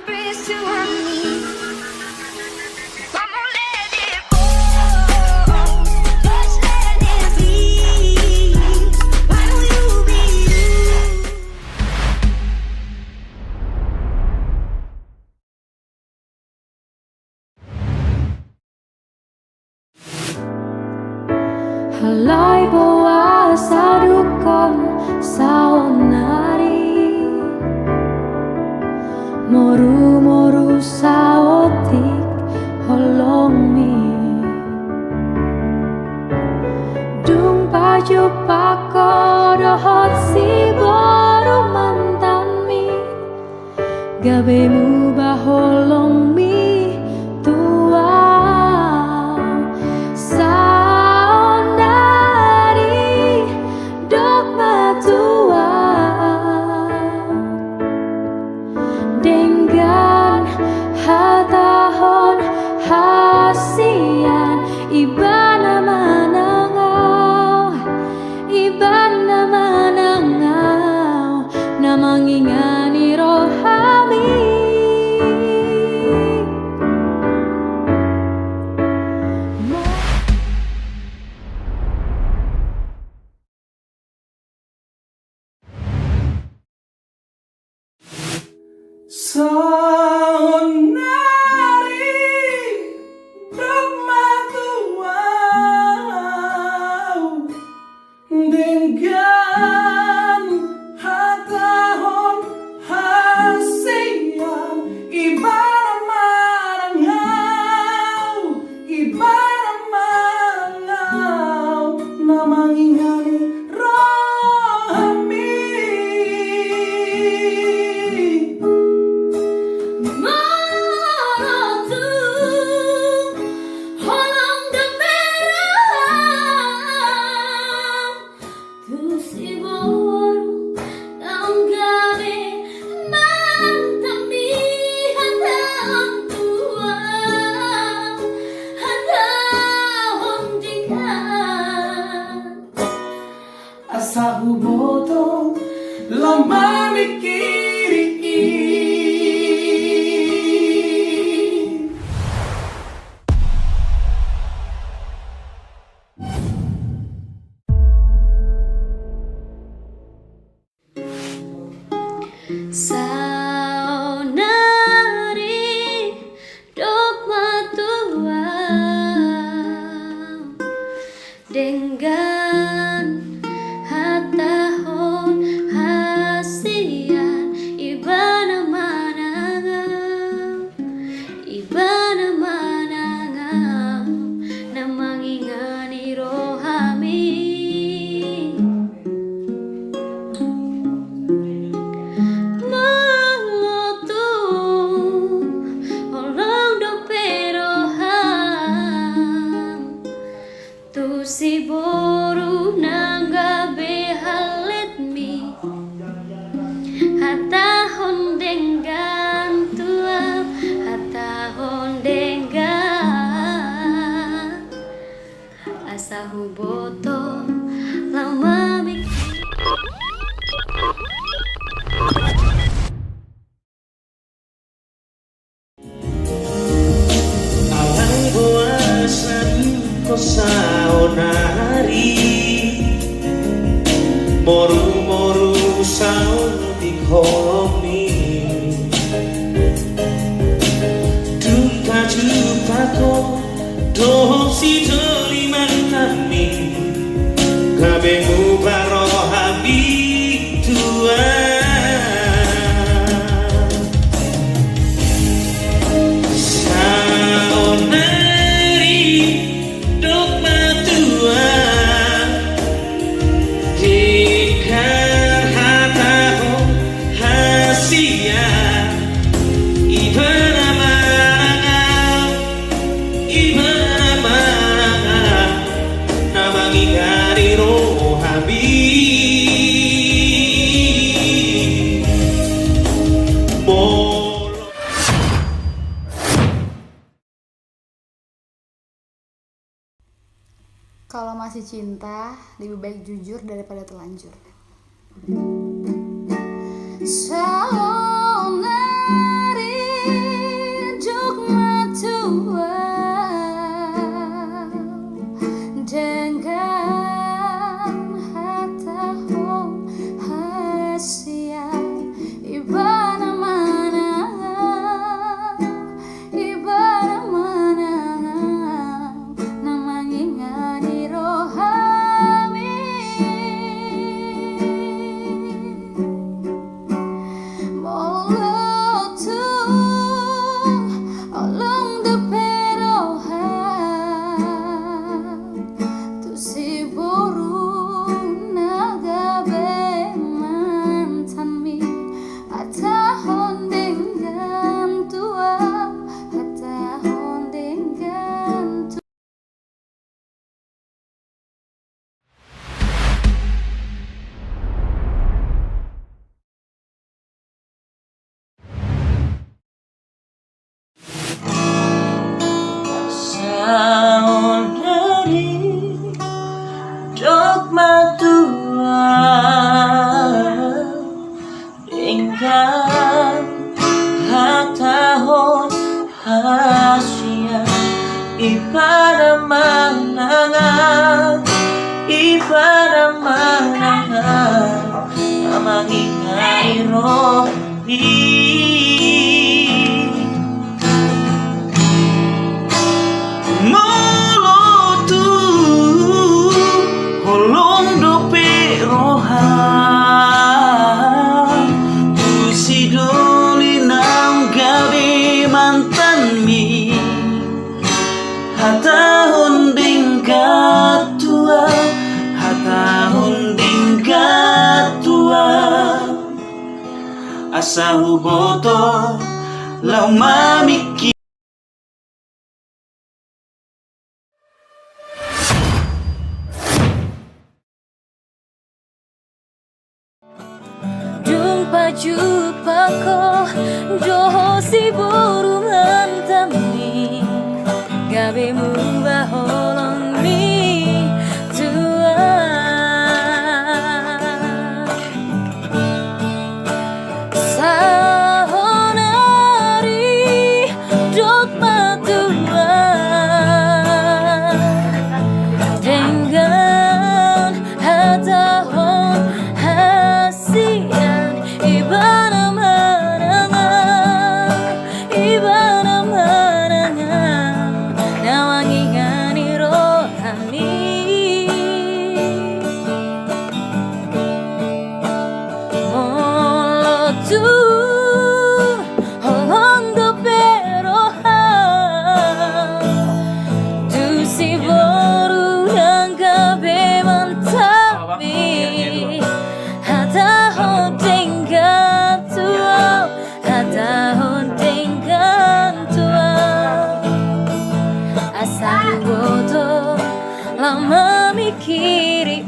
embrace you and me. Come on, let it go. Just let it be. Why will you be you? Halai bawa sadukon saonari moru saotik holongmi dung baju pakodohot si baru mantanmi gabemu baholongmi tua saonari dok matua dengan hatahon hasian ibana manangau namangingani rohami Saonari dok matuau dengan hatahon hasian ibara mangau namangingani rohami. Asa huboto lama mikiri saonari dok matua dengan hatahon hasian ibana manangau namangingani rohami mangotu orang do peroham tu si boru nangga behaletmi hatahon dengan tua hatahon dengan asa huboto lama mikir. alai boasan ko saonari moru saon dikomi dupa ko doh si toliman kami kabemu barohami tua saonari dok matua dengan hatahon hasian ibana manangau namangingani rohami Kalau masih cinta, lebih baik jujur daripada telanjur. Saonari tahun dari dogma tua dengan tahun hasia ibadah menangan namangingai rohi molotu holong dope roha tu sidoli nam gabi mantan mi hata hunding katua hata hunding katua asa huboto lau mamiki Jumpa ko doho si burung hantami gabe mu baholong mi tua sahonari dogma tua dengan hatahon hasian ibana manangan nawangingani rohani molotu holongo peroha tu si boru yang kabe mantapi hata hodenggan tua asa bodoh lama mikiri